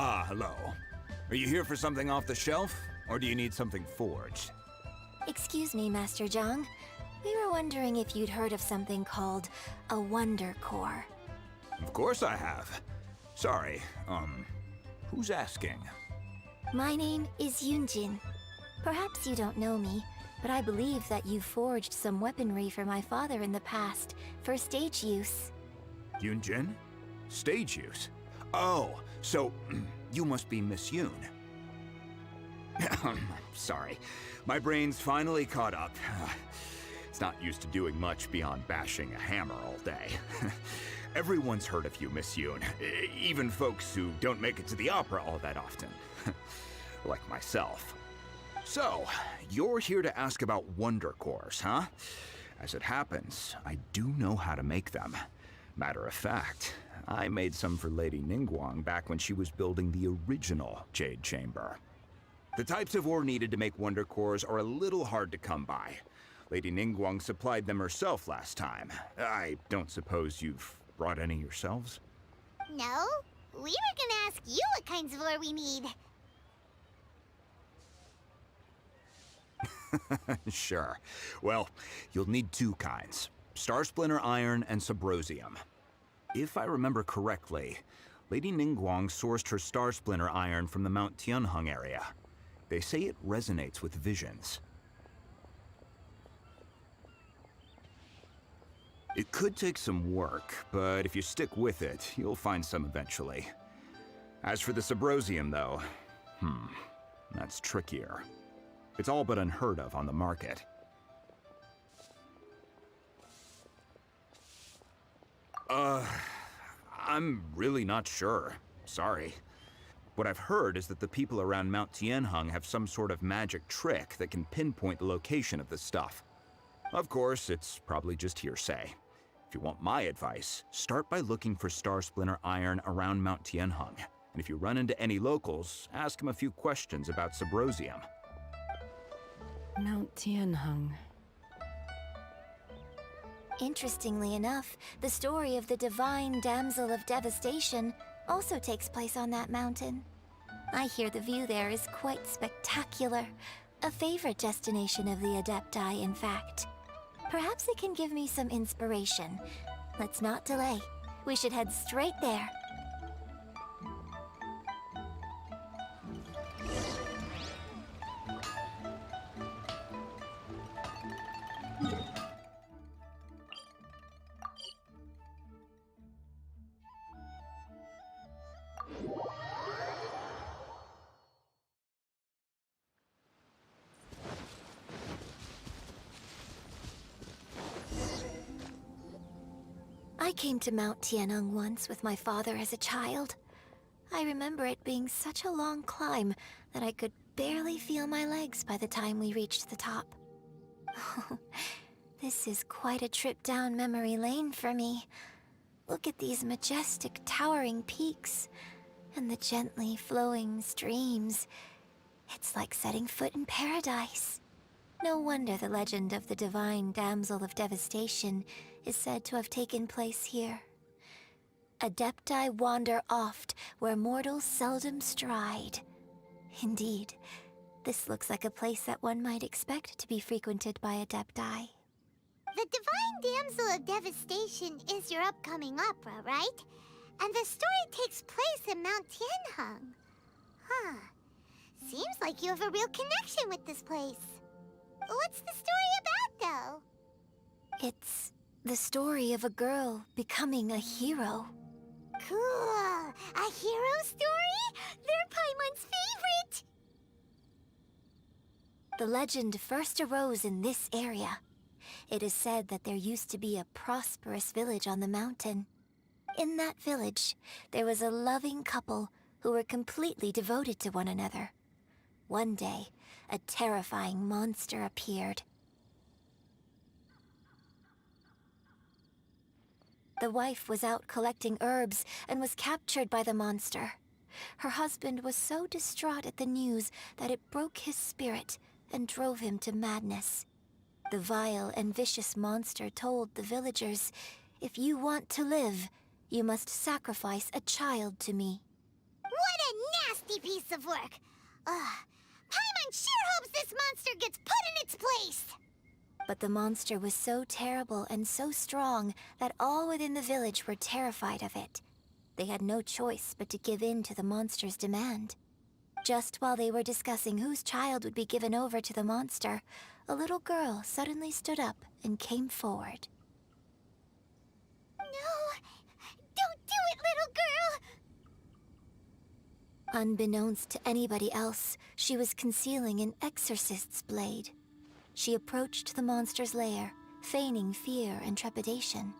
Ah, hello. Are you here for something off the shelf, or do you need something forged? Excuse me, Master Zhang. We were wondering if you'd heard of something called a Wonder Core. Of course I have. Sorry, who's asking? My name is Yunjin. Perhaps you don't know me, but I believe that you forged some weaponry for my father in the past, for stage use. Yunjin? Stage use? Oh, so you must be Miss Yoon. Sorry, my brain's finally caught up. It's not used to doing much beyond bashing a hammer all day. Everyone's heard of you, Miss Yoon, even folks who don't make it to the opera all that often. Like myself. So, you're here to ask about Wonder Cores, huh? As it happens, I do know how to make them. Matter of fact, I made some for Lady Ningguang back when she was building the original Jade Chamber. The types of ore needed to make Wonder Cores are a little hard to come by. Lady Ningguang supplied them herself last time. I don't suppose you've brought any yourselves? No, we were gonna ask you what kinds of ore we need. Sure. Well, you'll need two kinds. Star Splinter Iron and Subrosium. If I remember correctly, Lady Ningguang sourced her Star Splinter Iron from the Mount Tianheng area. They say it resonates with visions. It could take some work, but if you stick with it, you'll find some eventually. As for the Subrosium, though, that's trickier. It's all but unheard of on the market. I'm really not sure. Sorry. What I've heard is that the people around Mount Tianheng have some sort of magic trick that can pinpoint the location of the stuff. Of course, it's probably just hearsay. If you want my advice, start by looking for Star Splinter Iron around Mount Tianheng. And if you run into any locals, ask them a few questions about Subrosium. Mount Tianheng. Interestingly enough, the story of the divine damsel of devastation also takes place on that mountain. I hear the view there is quite spectacular. A favorite destination of the Adepti, in fact. Perhaps it can give me some inspiration. Let's not delay. We should head straight there. I came to Mount Tianheng once with my father as a child. I remember it being such a long climb that I could barely feel my legs by the time we reached the top. This is quite a trip down memory lane for me. Look at these majestic, towering peaks, and the gently flowing streams. It's like setting foot in paradise. No wonder the legend of the divine damsel of devastation is said to have taken place here. Adepti wander oft where mortals seldom stride. Indeed, this looks like a place that one might expect to be frequented by Adepti. The Divine Damsel of Devastation is your upcoming opera, right? And the story takes place in Mount Tianheng. Huh. Seems like you have a real connection with this place. What's the story about, though? It's the story of a girl becoming a hero. Cool. A hero story? They're Paimon's favorite! The legend first arose in this area. It is said that there used to be a prosperous village on the mountain. In that village, there was a loving couple who were completely devoted to one another. One day, a terrifying monster appeared. The wife was out collecting herbs and was captured by the monster. Her husband was so distraught at the news that it broke his spirit and drove him to madness. The vile and vicious monster told the villagers, "If you want to live, you must sacrifice a child to me." What a nasty piece of work. Paimon sure hopes this monster gets put in its place. But the monster was so terrible and so strong that all within the village were terrified of it. They had no choice but to give in to the monster's demand. Just while they were discussing whose child would be given over to the monster, a little girl suddenly stood up and came forward. No, don't do it, little girl! Unbeknownst to anybody else, she was concealing an exorcist's blade. She approached the monster's lair, feigning fear and trepidation.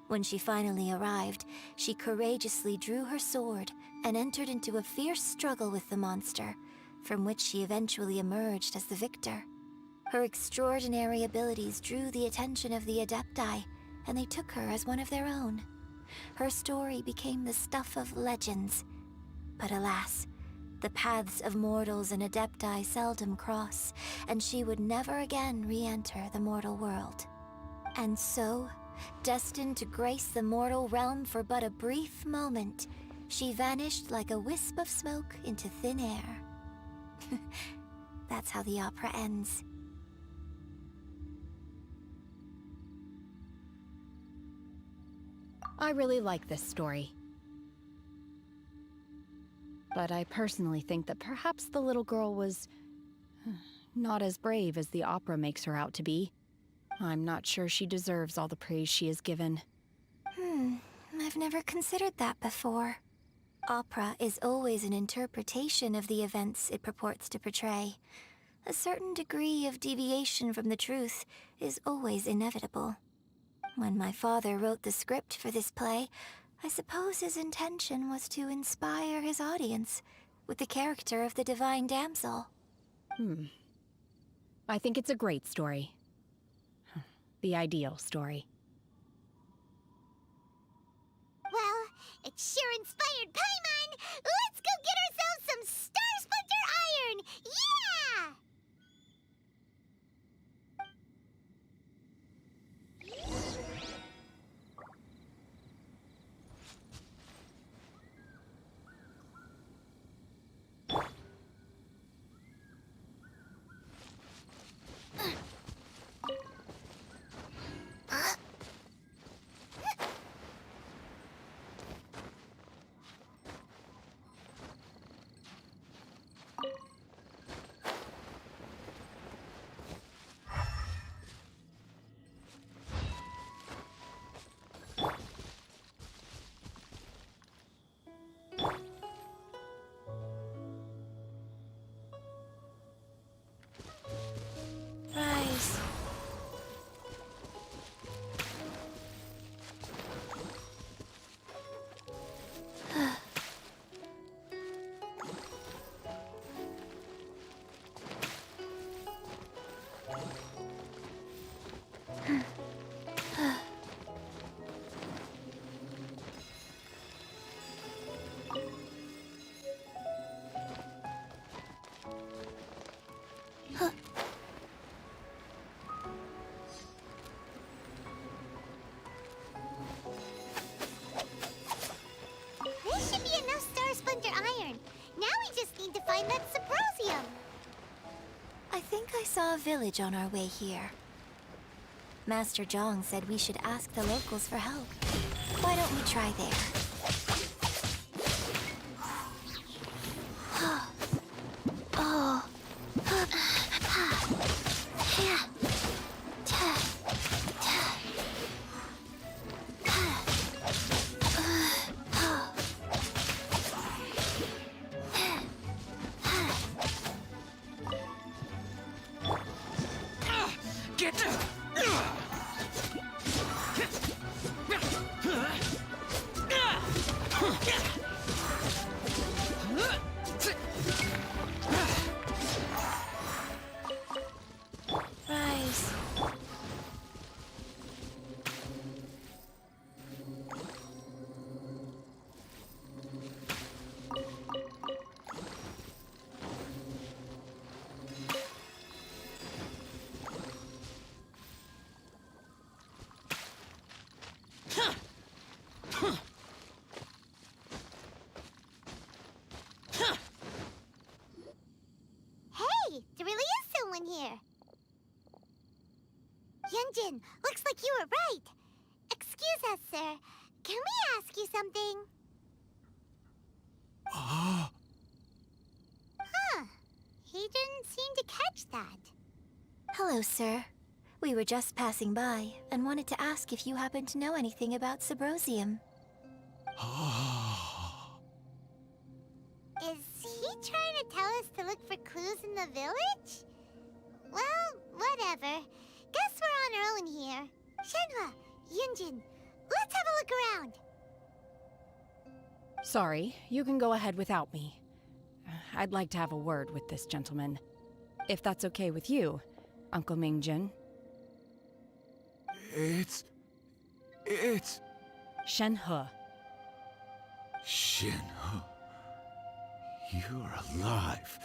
When she finally arrived, she courageously drew her sword and entered into a fierce struggle with the monster, from which she eventually emerged as the victor. Her extraordinary abilities drew the attention of the Adepti, and they took her as one of their own. Her story became the stuff of legends. But alas, the paths of mortals and Adepti seldom cross, and she would never again re-enter the mortal world. And so, destined to grace the mortal realm for but a brief moment, she vanished like a wisp of smoke into thin air. That's how the opera ends. I really like this story. But I personally think that perhaps the little girl was not as brave as the opera makes her out to be. I'm not sure she deserves all the praise she is given. I've never considered that before. Opera is always an interpretation of the events it purports to portray. A certain degree of deviation from the truth is always inevitable. When my father wrote the script for this play, I suppose his intention was to inspire his audience with the character of the divine damsel. I think it's a great story. The ideal story. Well, it sure inspired Paimon! Let's go get ourselves some Star Splinter Iron! Yeah! Rise. This should be enough Star Splinter Iron. Now we just need to find that Symposium. I think I saw a village on our way here. Master Zhang said we should ask the locals for help. Why don't we try there? Oh. Rise. Yunjin! Looks like you were right. Excuse us, sir. Can we ask you something? Huh. He didn't seem to catch that. Hello, sir. We were just passing by and wanted to ask if you happen to know anything about Subrosium. Is he trying to tell us to look for clues in the village? Well, whatever. Guess we're on our own here. Shenhua, Yunjin, let's have a look around. Sorry, you can go ahead without me. I'd like to have a word with this gentleman. If that's okay with you, Uncle Mingjin. It's... Shenhe. Shinho. You're alive.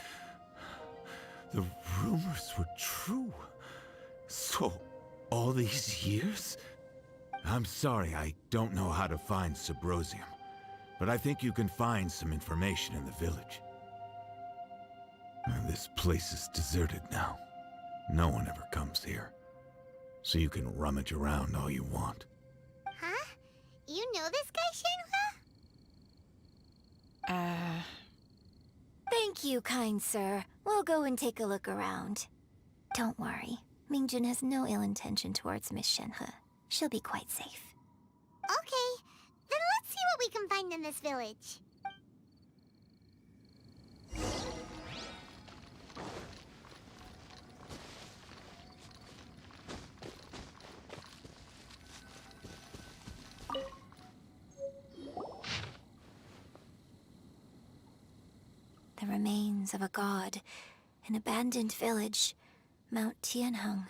The rumors were true. So, all these years? I'm sorry, I don't know how to find Subrosium. But I think you can find some information in the village. This place is deserted now. No one ever comes here. So you can rummage around all you want. Huh? You know this guy, Shenhua? Thank you, kind sir. We'll go and take a look around. Don't worry. Mingjin has no ill intention towards Miss Shenhe. She'll be quite safe. Okay, then let's see what we can find in this village. The remains of a god, an abandoned village, Mount Tianheng.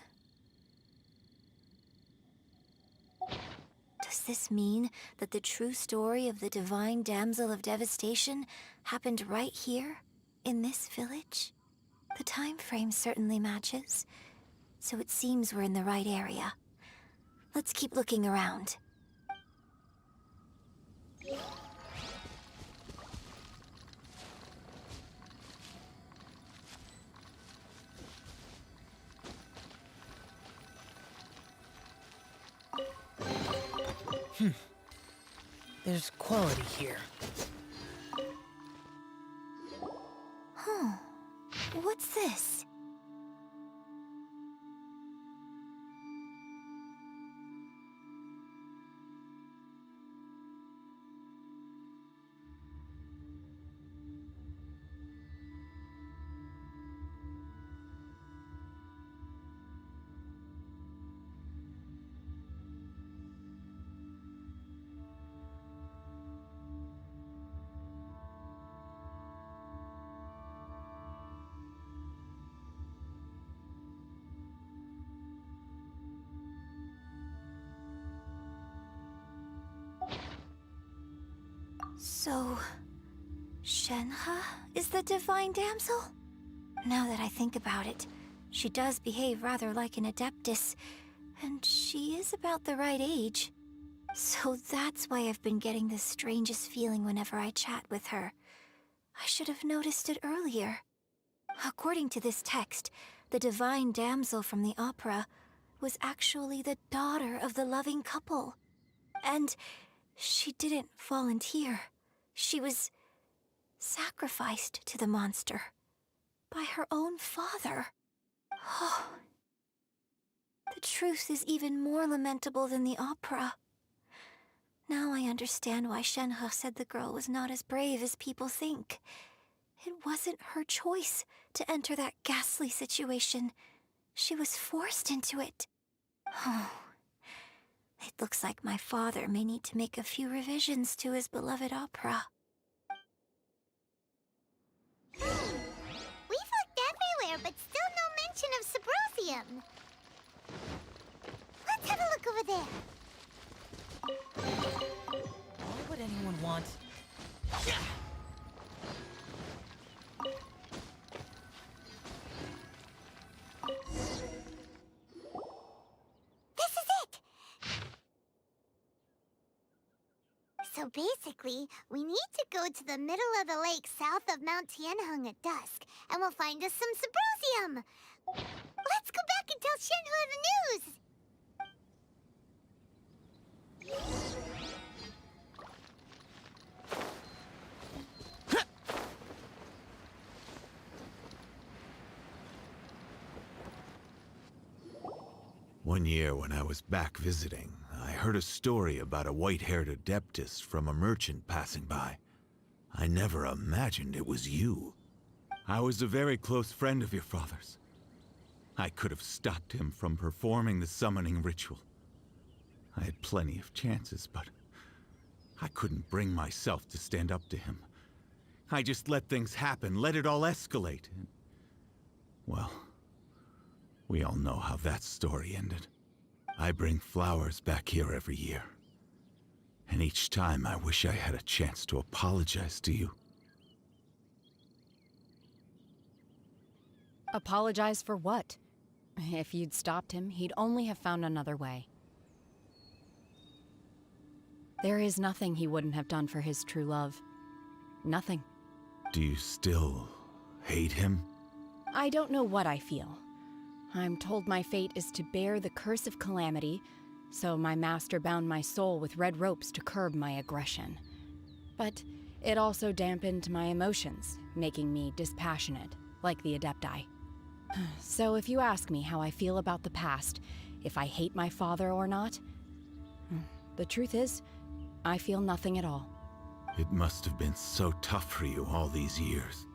Does this mean that the true story of the divine damsel of devastation happened right here, in this village? The time frame certainly matches, so it seems we're in the right area. Let's keep looking around. There's quality here. Huh. What's this? So, Shenhe is the divine damsel? Now that I think about it, she does behave rather like an adeptus, and she is about the right age. So that's why I've been getting the strangest feeling whenever I chat with her. I should have noticed it earlier. According to this text, the divine damsel from the opera was actually the daughter of the loving couple. And she didn't volunteer. She was sacrificed to the monster by her own father. Oh, the truth is even more lamentable than the opera. Now I understand why Shenhe said the girl was not as brave as people think. It wasn't her choice to enter that ghastly situation. She was forced into it. Oh, it looks like my father may need to make a few revisions to his beloved opera. We've looked everywhere, but still no mention of Subrosium. Let's have a look over there. Why would anyone want... This is it! So basically, we need to go to the middle of the lake south of Mount Tianheng at dusk, and we'll find us some Subrosium! Let's go back and tell Shenhua the news! One year when I was back visiting, I heard a story about a white-haired adeptus from a merchant passing by. I never imagined it was you. I was a very close friend of your father's. I could have stopped him from performing the summoning ritual. I had plenty of chances, but I couldn't bring myself to stand up to him. I just let things happen, let it all escalate. And, well, we all know how that story ended. I bring flowers back here every year. And each time I wish I had a chance to apologize to you. Apologize for what? If you'd stopped him, he'd only have found another way. There is nothing he wouldn't have done for his true love. Nothing. Do you still hate him? I don't know what I feel. I'm told my fate is to bear the curse of calamity, so my master bound my soul with red ropes to curb my aggression. But it also dampened my emotions, making me dispassionate, like the Adepti. So if you ask me how I feel about the past, if I hate my father or not, the truth is, I feel nothing at all. It must have been so tough for you all these years.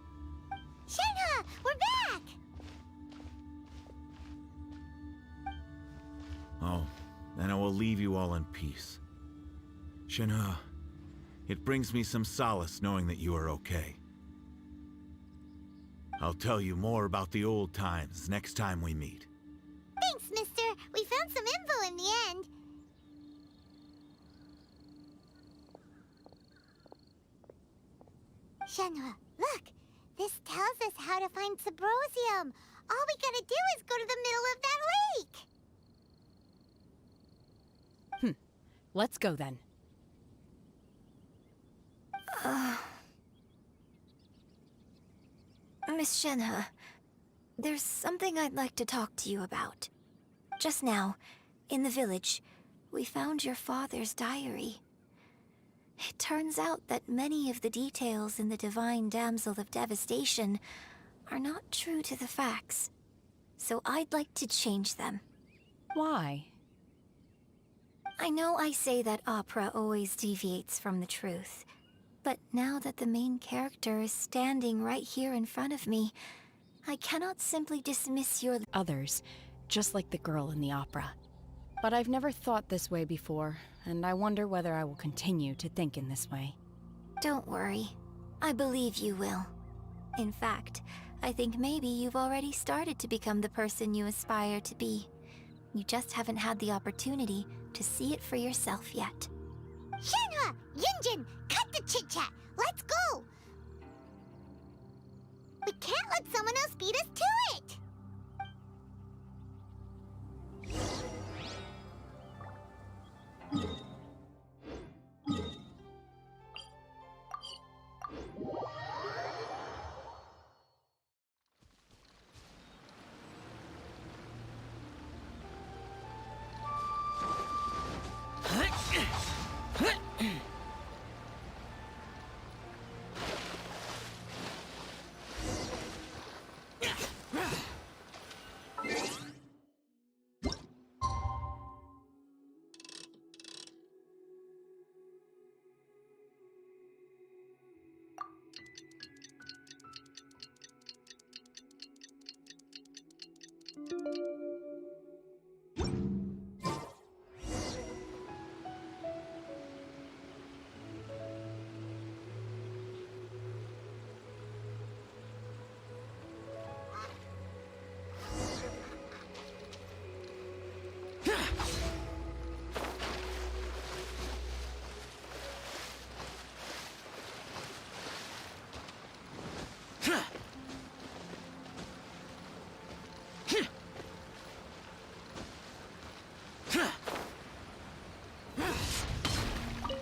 Shenhe, we're back! Oh, then I will leave you all in peace. Shenhe, it brings me some solace knowing that you are okay. I'll tell you more about the old times next time we meet. Thanks, mister. We found some info in the end. Shenhe, look! This tells us how to find Subrosium. All we gotta do is go to the middle of that lake! Let's go then. Miss Shenhe, there's something I'd like to talk to you about. Just now, in the village, we found your father's diary. It turns out that many of the details in the Divine Damsel of Devastation are not true to the facts. So I'd like to change them. Why? I know I say that opera always deviates from the truth, but now that the main character is standing right here in front of me, I cannot simply dismiss your Others, just like the girl in the opera. But I've never thought this way before, and I wonder whether I will continue to think in this way. Don't worry. I believe you will. In fact, I think maybe you've already started to become the person you aspire to be. You just haven't had the opportunity to see it for yourself yet. Shenhe! Yunjin! Cut the chit-chat! Let's go! We can't let someone else beat us to it!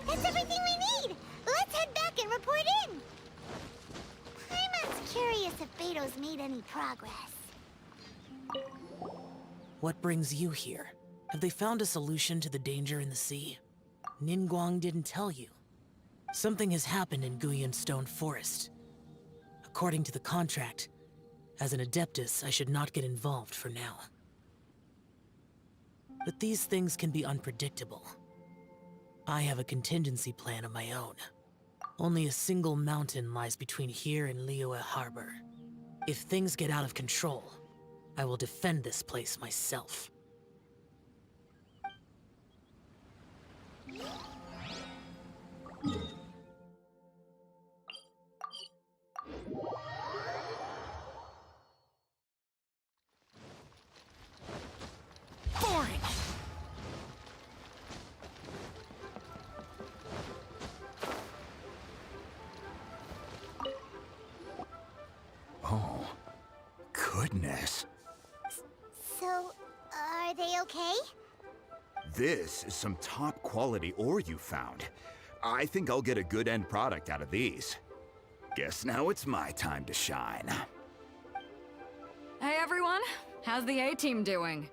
That's everything we need! Let's head back and report in! Paimon's curious if Beto's made any progress. What brings you here? Have they found a solution to the danger in the sea? Ningguang didn't tell you. Something has happened in Guyan Stone Forest. According to the contract, as an Adeptus, I should not get involved for now. But these things can be unpredictable. I have a contingency plan of my own. Only a single mountain lies between here and Liyue Harbor. If things get out of control, I will defend this place myself. Boring! Oh, goodness. So, are they okay? This is some top quality ore you found. I think I'll get a good end product out of these. Guess now it's my time to shine. Hey everyone, how's the A-team doing?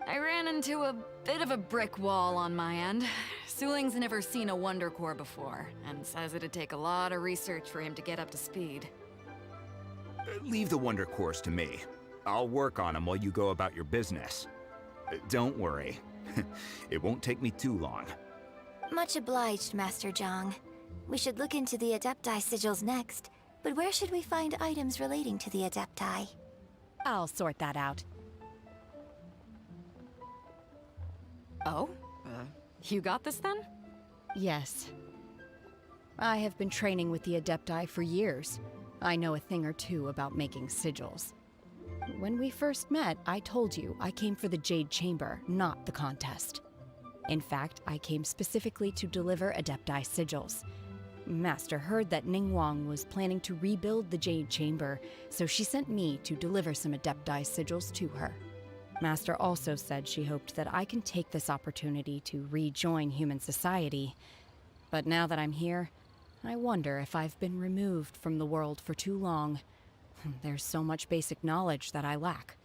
I ran into a bit of a brick wall on my end. Suling's never seen a Wonder Core before, and says it'd take a lot of research for him to get up to speed. Leave the Wonder Cores to me. I'll work on them while you go about your business. Don't worry. It won't take me too long. Much obliged, Master Zhang. We should look into the Adepti sigils next, but where should we find items relating to the Adepti? I'll sort that out. Oh? You got this then? Yes. I have been training with the Adepti for years. I know a thing or two about making sigils. When we first met, I told you I came for the Jade Chamber, not the contest. In fact, I came specifically to deliver Adepti sigils. Master heard that Ningguang was planning to rebuild the Jade Chamber, so she sent me to deliver some Adepti sigils to her. Master also said she hoped that I can take this opportunity to rejoin human society. But now that I'm here, I wonder if I've been removed from the world for too long. There's so much basic knowledge that I lack.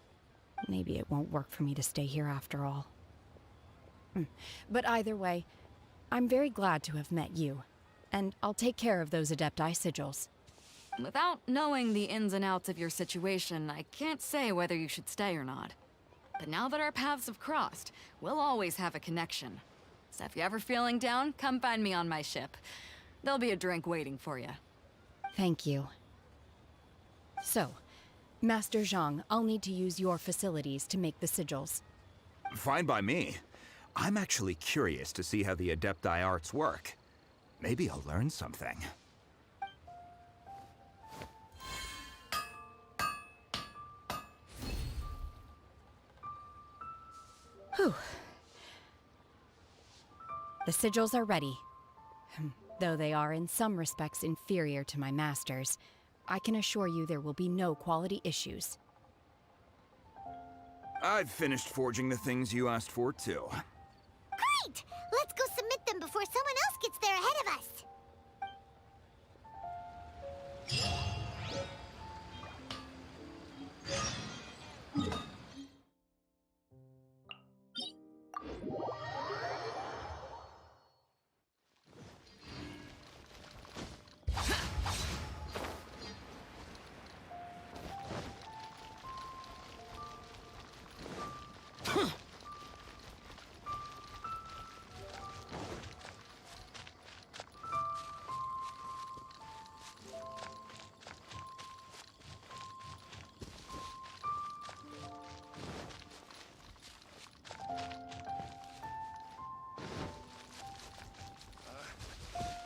Maybe it won't work for me to stay here after all. But either way, I'm very glad to have met you, and I'll take care of those Adepti sigils. Without knowing the ins and outs of your situation, I can't say whether you should stay or not. But now that our paths have crossed, we'll always have a connection. So if you're ever feeling down, come find me on my ship. There'll be a drink waiting for you. Thank you. So, Master Zhang, I'll need to use your facilities to make the sigils. Fine by me. I'm actually curious to see how the Adepti arts work. Maybe I'll learn something. Whew. The sigils are ready. Though they are in some respects inferior to my master's, I can assure you there will be no quality issues. I've finished forging the things you asked for, too. Great! Let's go submit them before someone else gets there ahead of us.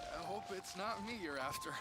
I hope it's not me you're after.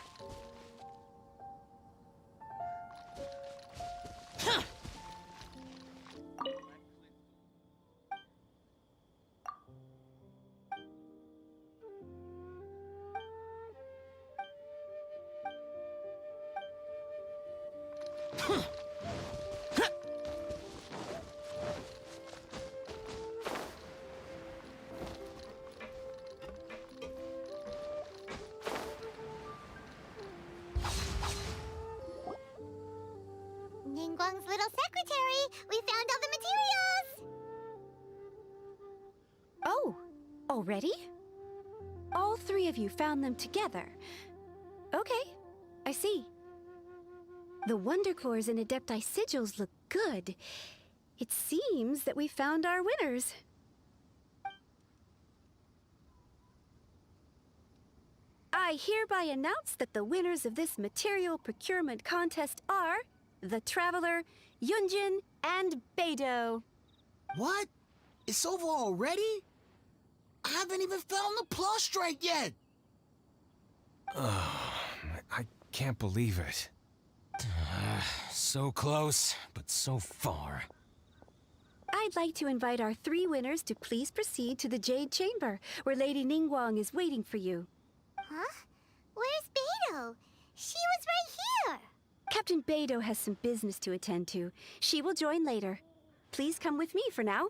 Ningguang's little secretary! We found all the materials! Oh! Already? All three of you found them together. Okay, I see. The Wonder Cores and Adepti Sigils look good. It seems that we found our winners. I hereby announce that the winners of this material procurement contest are the Traveler, Yunjin, and Beidou. What? It's over already? I haven't even found the prostrate yet! I can't believe it. So close, but so far. I'd like to invite our three winners to please proceed to the Jade Chamber, where Lady Ningguang is waiting for you. Huh? Where's Beidou? She was right here! Captain Beidou has some business to attend to. She will join later. Please come with me for now.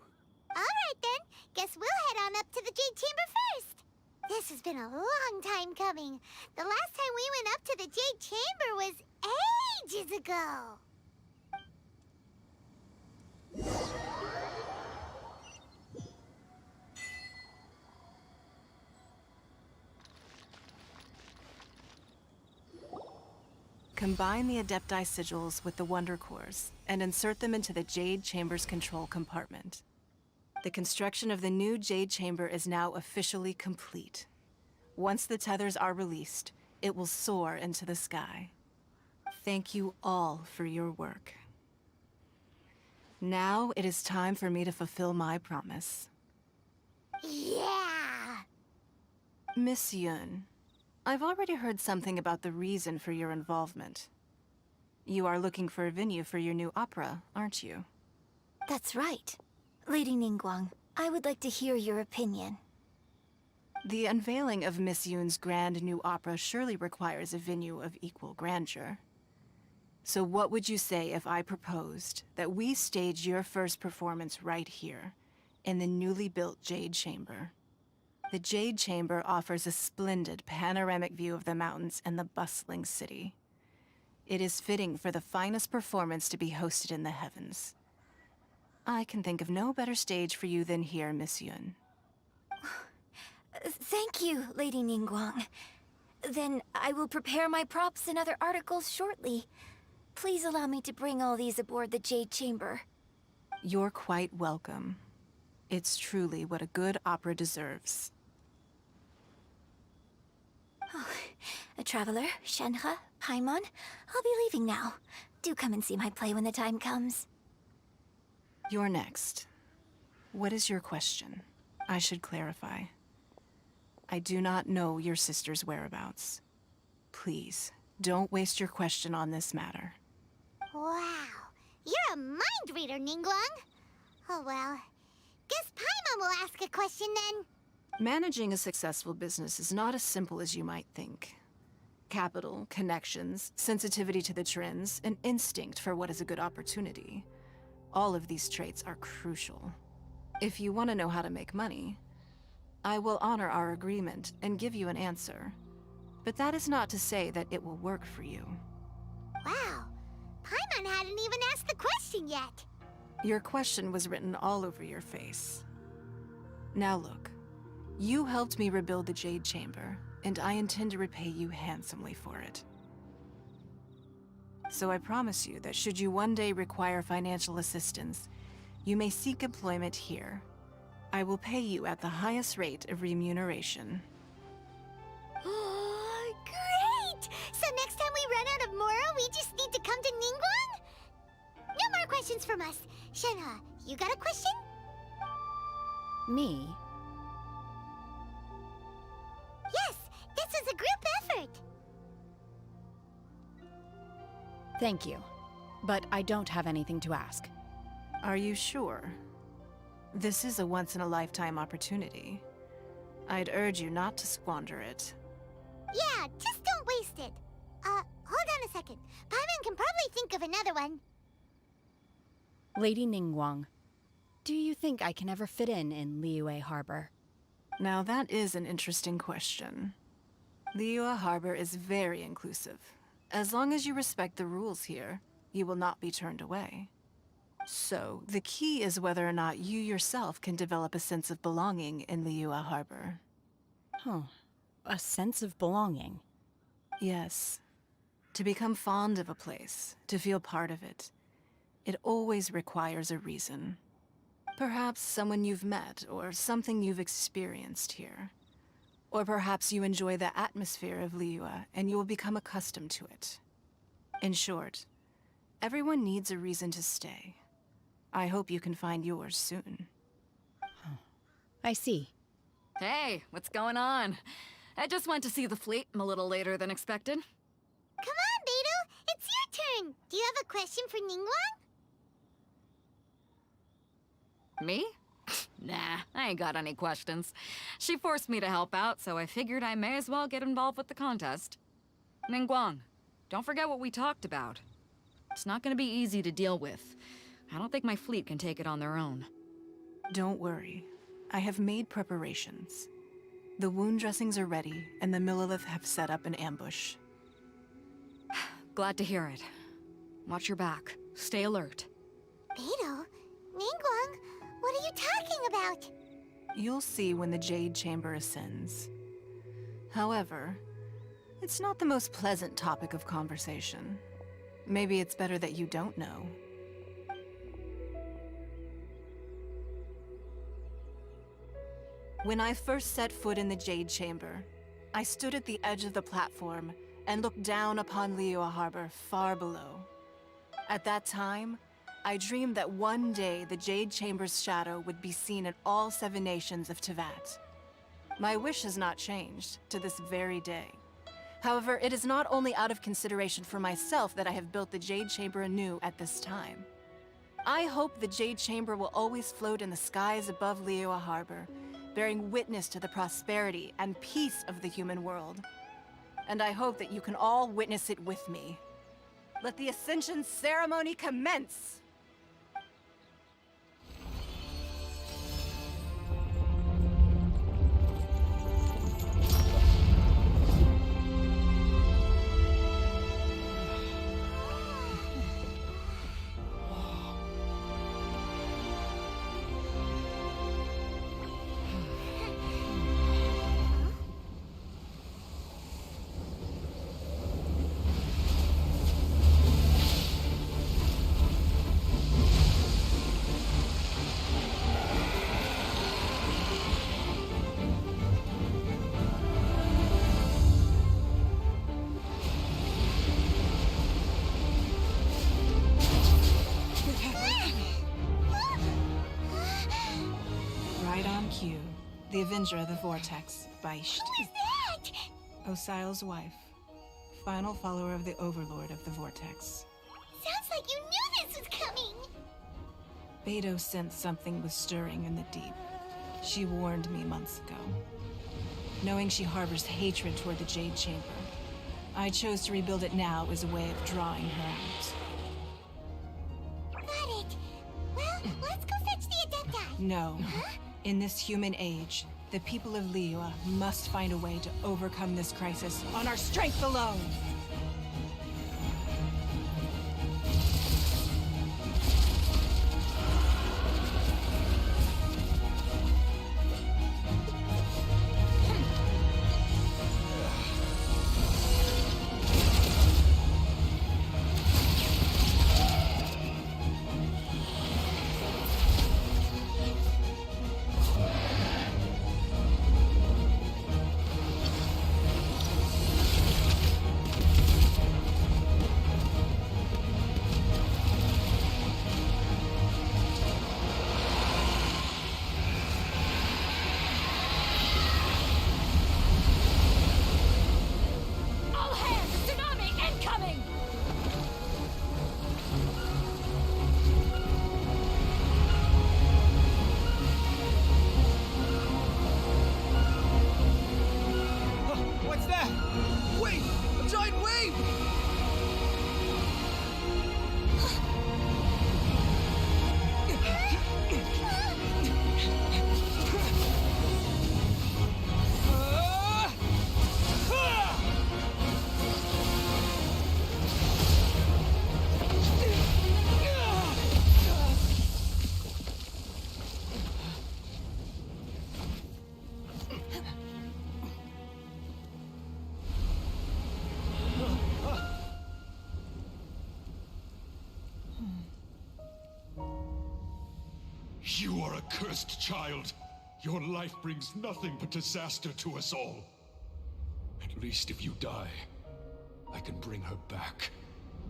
Alright then, guess we'll head on up to the Jade Chamber first. This has been a long time coming. The last time we went up to the Jade Chamber was ages ago. Combine the Adepti Sigils with the Wonder Cores and insert them into the Jade Chamber's control compartment. The construction of the new Jade Chamber is now officially complete. Once the tethers are released, it will soar into the sky. Thank you all for your work. Now it is time for me to fulfill my promise. Yeah! Miss Yun, I've already heard something about the reason for your involvement. You are looking for a venue for your new opera, aren't you? That's right. Lady Ningguang, I would like to hear your opinion. The unveiling of Miss Yun's grand new opera surely requires a venue of equal grandeur. So what would you say if I proposed that we stage your first performance right here, in the newly built Jade Chamber? The Jade Chamber offers a splendid panoramic view of the mountains and the bustling city. It is fitting for the finest performance to be hosted in the heavens. I can think of no better stage for you than here, Miss Yun. Thank you, Lady Ningguang. Then I will prepare my props and other articles shortly. Please allow me to bring all these aboard the Jade Chamber. You're quite welcome. It's truly what a good opera deserves. A traveler, Shenhe, Paimon, I'll be leaving now. Do come and see my play when the time comes. You're next. What is your question? I should clarify. I do not know your sister's whereabouts. Please, don't waste your question on this matter. Wow, you're a mind reader, Ningguang. Oh well, guess Paimon will ask a question then. Managing a successful business is not as simple as you might think. Capital, connections, sensitivity to the trends, and instinct for what is a good opportunity. All of these traits are crucial. If you want to know how to make money, I will honor our agreement and give you an answer. But that is not to say that it will work for you. Wow, Paimon hadn't even asked the question yet. Your question was written all over your face. Now look, you helped me rebuild the Jade Chamber, and I intend to repay you handsomely for it. So I promise you that should you one day require financial assistance, you may seek employment here. I will pay you at the highest rate of remuneration. Oh, great! So next time we run out of Mora, we just need to come to Ningguang? No more questions from us. Shenhe, you got a question? Me? Yes, this is a group effort. Thank you. But I don't have anything to ask. Are you sure? This is a once-in-a-lifetime opportunity. I'd urge you not to squander it. Yeah, just don't waste it. Hold on a second. Paimon can probably think of another one. Lady Ningguang, do you think I can ever fit in Liyue Harbor? Now that is an interesting question. Liyue Harbor is very inclusive. As long as you respect the rules here, you will not be turned away. So, the key is whether or not you yourself can develop a sense of belonging in Liyue Harbor. Huh. A sense of belonging. Yes. To become fond of a place, to feel part of it, it always requires a reason. Perhaps someone you've met, or something you've experienced here. Or perhaps you enjoy the atmosphere of Liyue, and you will become accustomed to it. In short, everyone needs a reason to stay. I hope you can find yours soon. I see. Hey, what's going on? I just went to see the fleet a little later than expected. Come on, Beto! It's your turn! Do you have a question for Ningguang? Me? Nah, I ain't got any questions. She forced me to help out, so I figured I may as well get involved with the contest. Ningguang, don't forget what we talked about. It's not gonna be easy to deal with. I don't think my fleet can take it on their own. Don't worry. I have made preparations. The wound dressings are ready, and the Millilith have set up an ambush. Glad to hear it. Watch your back. Stay alert. Beto? Ningguang? What are you talking about? You'll see when the Jade Chamber ascends. However, it's not the most pleasant topic of conversation. Maybe it's better that you don't know. When I first set foot in the Jade Chamber, I stood at the edge of the platform and looked down upon Liyue Harbor far below. At that time, I dreamed that one day the Jade Chamber's shadow would be seen in all 7 nations of Teyvat. My wish has not changed to this very day. However, it is not only out of consideration for myself that I have built the Jade Chamber anew at this time. I hope the Jade Chamber will always float in the skies above Liyue Harbor, bearing witness to the prosperity and peace of the human world. And I hope that you can all witness it with me. Let the Ascension ceremony commence! The Avenger of the Vortex, Beisht. Who is that? Osial's wife. Final follower of the Overlord of the Vortex. Sounds like you knew this was coming! Beto sensed something was stirring in the deep. She warned me months ago. Knowing she harbors hatred toward the Jade Chamber, I chose to rebuild it now as a way of drawing her out. Got it. Well, let's go fetch the Adepti. No. Huh? In this human age, the people of Liyue must find a way to overcome this crisis on our strength alone! a cursed child. Your life brings nothing but disaster to us all. At least if you die, I can bring her back.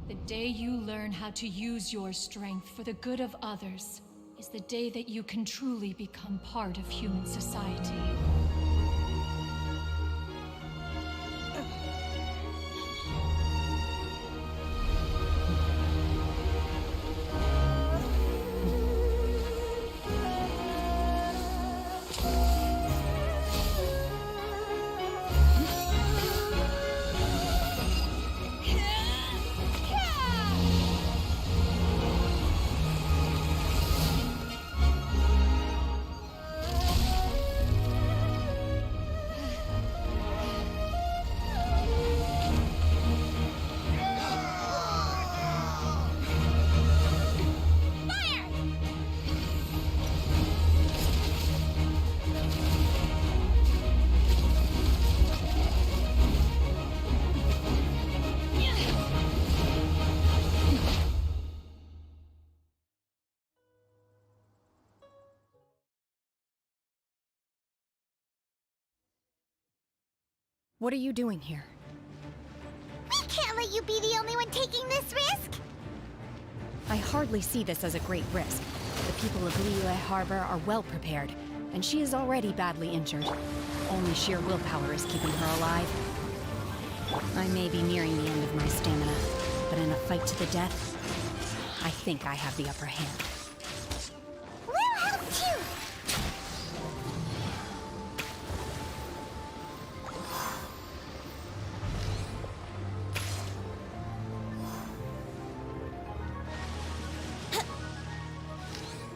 The day you learn how to use your strength for the good of others is the day that you can truly become part of human society. What are you doing here? We can't let you be the only one taking this risk! I hardly see this as a great risk. The people of Liyue Harbor are well prepared, and she is already badly injured. Only sheer willpower is keeping her alive. I may be nearing the end of my stamina, but in a fight to the death, I think I have the upper hand. We'll help too!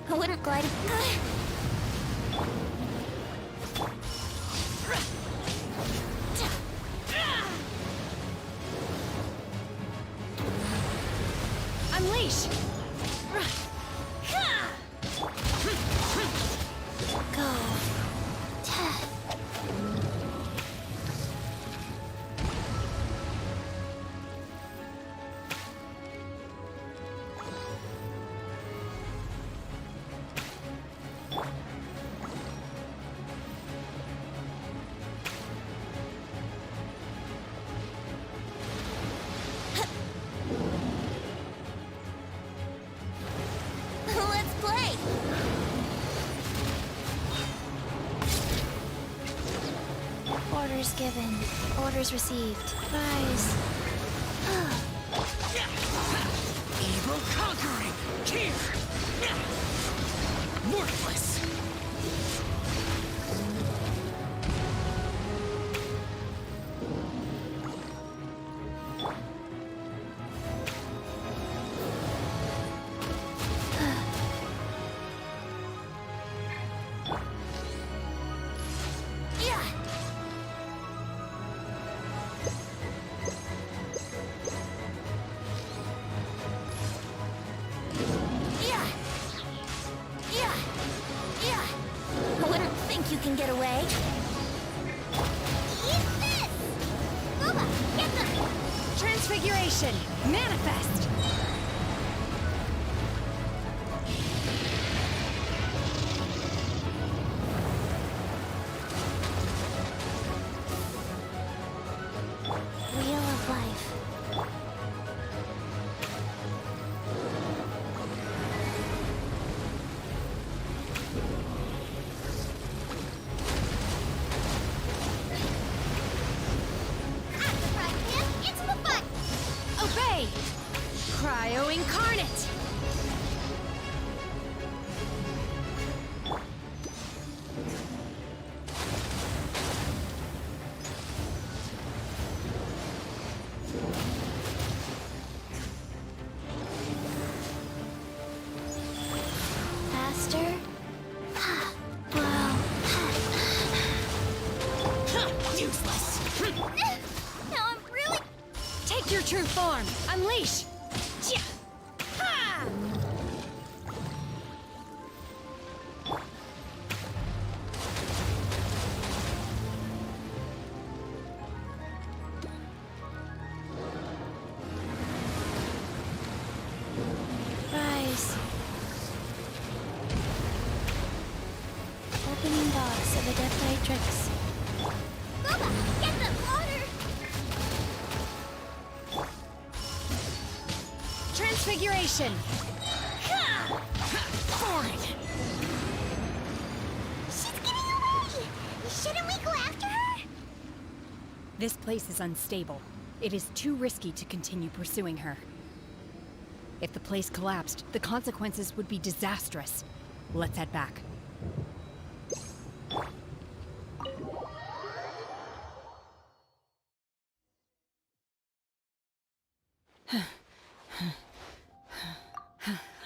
I wouldn't glide. Unleash! Go. Let's play. Orders given. Orders received. Rise. Evil conquering! Here! Worthless! Yeah. Yeah. Yeah. Yeah. I wouldn't think you can get away. Eat this! Boba, get them! Transfiguration! Manifest! Wheel of life. At the front, Pim, into the front! Obey! Cryo Incarnate! Faster. Wow. Useless! Now I'm really... Take your true form! Unleash! Tja! Ha! Rise. tricks. Bubba, get the water! Transfiguration! For it! She's getting away! Shouldn't we go after her? This place is unstable. It is too risky to continue pursuing her. If the place collapsed, the consequences would be disastrous. Let's head back.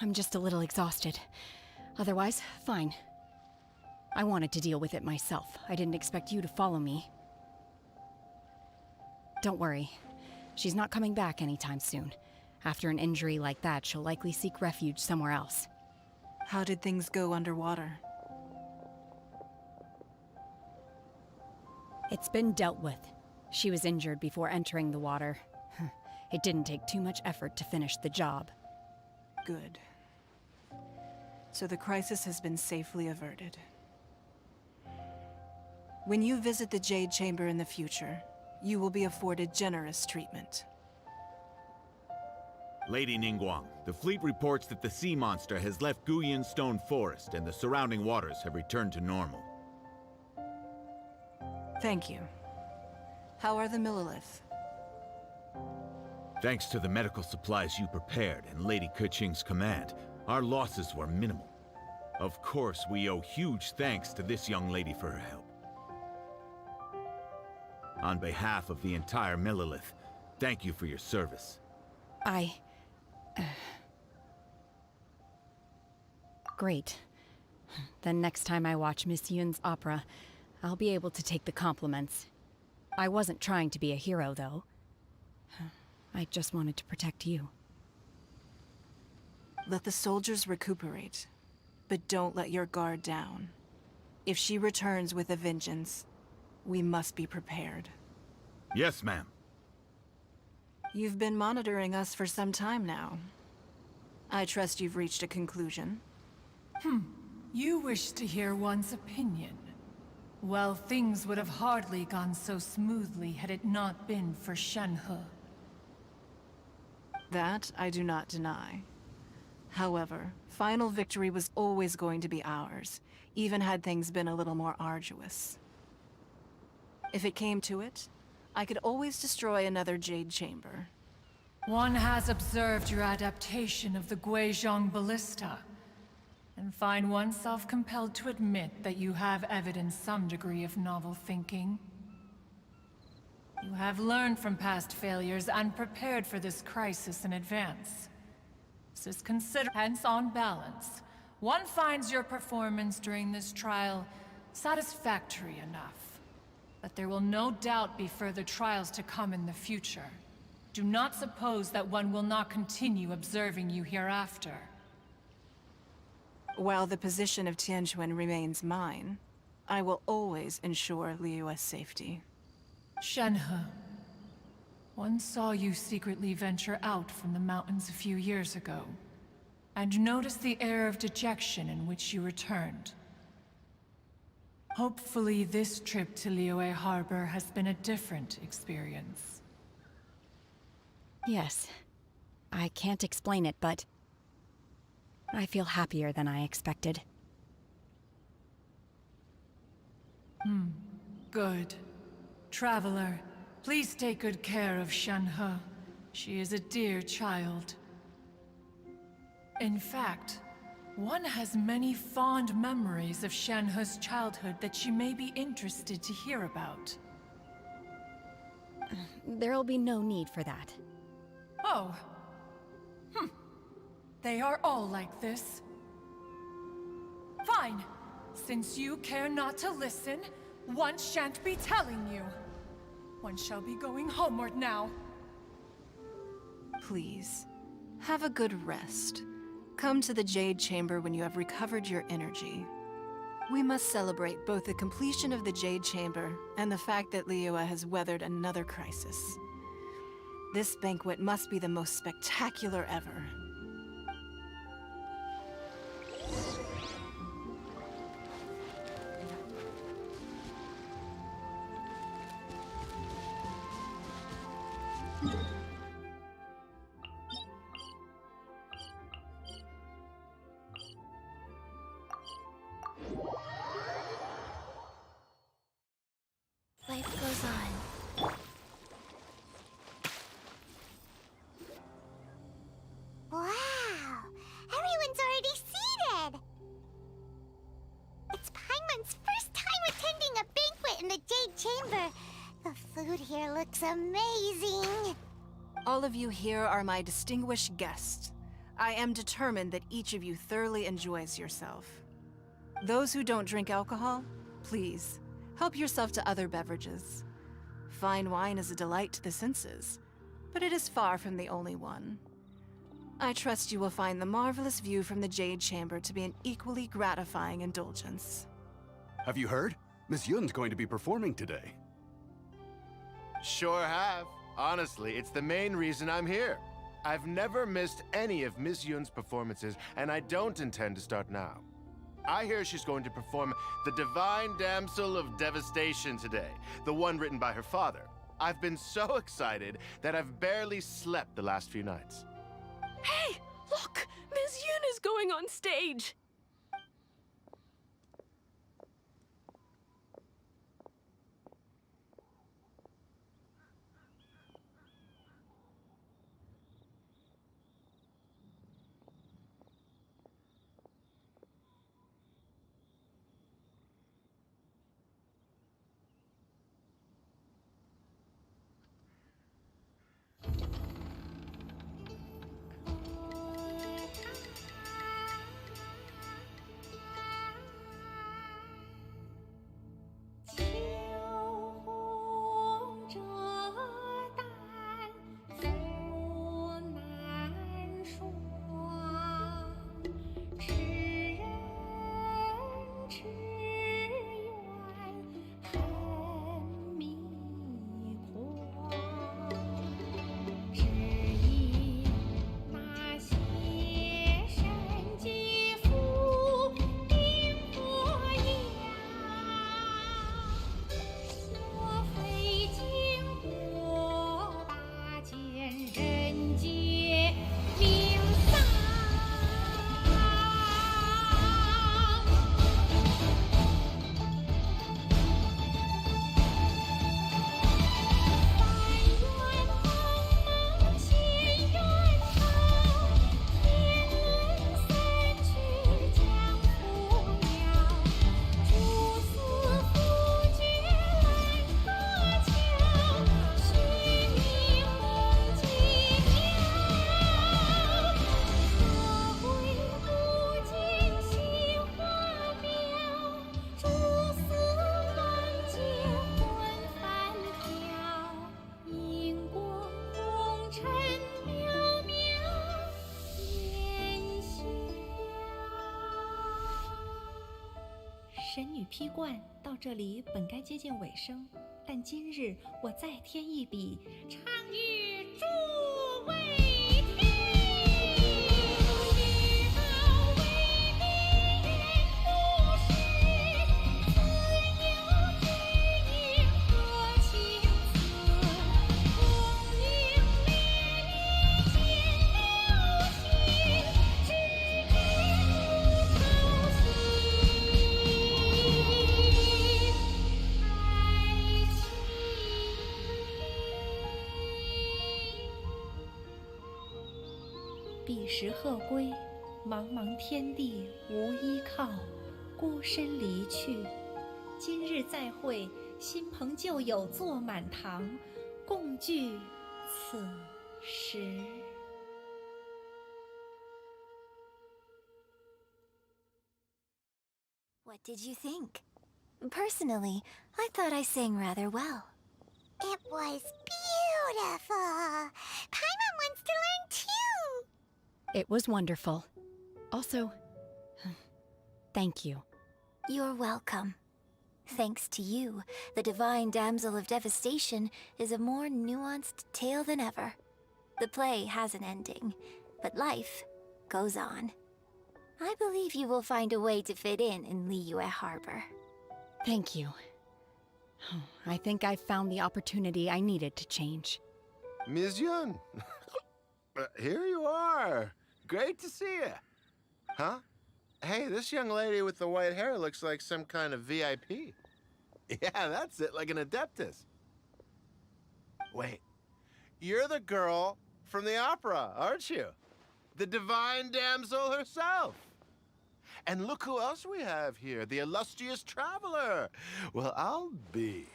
I'm just a little exhausted. Otherwise, fine. I wanted to deal with it myself. I didn't expect you to follow me. Don't worry. She's not coming back anytime soon. After an injury like that, she'll likely seek refuge somewhere else. How did things go underwater? It's been dealt with. She was injured before entering the water. It didn't take too much effort to finish the job. Good. So the crisis has been safely averted. When you visit the Jade Chamber in the future, you will be afforded generous treatment. Lady Ningguang, the fleet reports that the sea monster has left Guyan Stone Forest and the surrounding waters have returned to normal. Thank you. How are the Millilith? Thanks to the medical supplies you prepared and Lady Keqing's command, our losses were minimal. Of course, we owe huge thanks to this young lady for her help. On behalf of the entire Millilith, thank you for your service. Great. Then next time I watch Miss Yun's opera, I'll be able to take the compliments. I wasn't trying to be a hero, though. I just wanted to protect you. Let the soldiers recuperate, but don't let your guard down. If she returns with a vengeance, we must be prepared. Yes, ma'am. You've been monitoring us for some time now. I trust you've reached a conclusion. You wish to hear one's opinion. Well, things would have hardly gone so smoothly had it not been for Shenhe. That I do not deny. However, final victory was always going to be ours, even had things been a little more arduous. If it came to it, I could always destroy another Jade Chamber. One has observed your adaptation of the Guizhong Ballista, and find oneself compelled to admit that you have evidenced some degree of novel thinking. You have learned from past failures and prepared for this crisis in advance. This is considered, hence on balance. One finds your performance during this trial satisfactory enough. But there will no doubt be further trials to come in the future. Do not suppose that one will not continue observing you hereafter. While the position of Tianquan remains mine, I will always ensure Liyue's safety. Shenhe, one saw you secretly venture out from the mountains a few years ago, and noticed the air of dejection in which you returned. Hopefully this trip to Liyue Harbor has been a different experience. Yes. I can't explain it, but I feel happier than I expected. Good. Traveler, please take good care of Shenhe. She is a dear child. In fact, one has many fond memories of Shenhe's childhood that you may be interested to hear about. There'll be no need for that. Oh. They are all like this. Fine. Since you care not to listen, one shan't be telling you. One shall be going homeward now. Please, have a good rest. Come to the Jade Chamber when you have recovered your energy. We must celebrate both the completion of the Jade Chamber and the fact that Liyue has weathered another crisis. This banquet must be the most spectacular ever. Life goes on. Wow! Everyone's already seated! It's Paimon's first time attending a banquet in the Jade Chamber. The food here looks amazing. All of you here are my distinguished guests. I am determined that each of you thoroughly enjoys yourself. Those who don't drink alcohol, please, help yourself to other beverages. Fine wine is a delight to the senses, but it is far from the only one. I trust you will find the marvelous view from the Jade Chamber to be an equally gratifying indulgence. Have you heard? Miss Yun's going to be performing today. Sure have. Honestly, it's the main reason I'm here. I've never missed any of Miss Yun's performances, and I don't intend to start now. I hear she's going to perform The Divine Damsel of Devastation today, the one written by her father. I've been so excited that I've barely slept the last few nights. Hey, look! Miss Yun is going on stage!神女劈冠到这里本该接近尾声，但今日我再添一笔，唱与诸位彼时鹤归，茫茫天地无依靠，孤身离去。今日再会，新朋旧友坐满堂，共聚此时。What did you think? Personally, I thought I sang rather well. It was beautiful. Paimon wants to learn too. It was wonderful. Also, thank you. You're welcome. Thanks to you, the Divine Damsel of Devastation is a more nuanced tale than ever. The play has an ending, but life goes on. I believe you will find a way to fit in Liyue Harbor. Thank you. I think I've found the opportunity I needed to change. Ms. Yun. Here you are. Great to see you. Huh? Hey, this young lady with the white hair looks like some kind of VIP. Yeah, that's it, like an Adeptus. Wait, you're the girl from the opera, aren't you? The divine damsel herself. And look who else we have here, the illustrious traveler. Well, I'll be.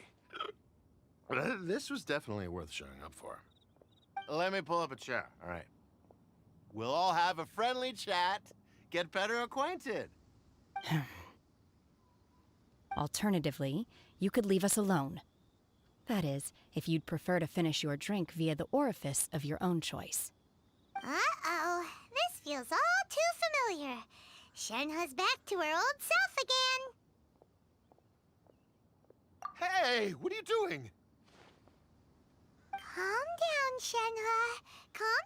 This was definitely worth showing up for. Let me pull up a chair, all right. We'll all have a friendly chat, get better acquainted. Alternatively, you could leave us alone. That is, if you'd prefer to finish your drink via the orifice of your own choice. Uh-oh, this feels all too familiar. Shenhe's back to her old self again. Hey, what are you doing? Calm down, Shenhe. Calm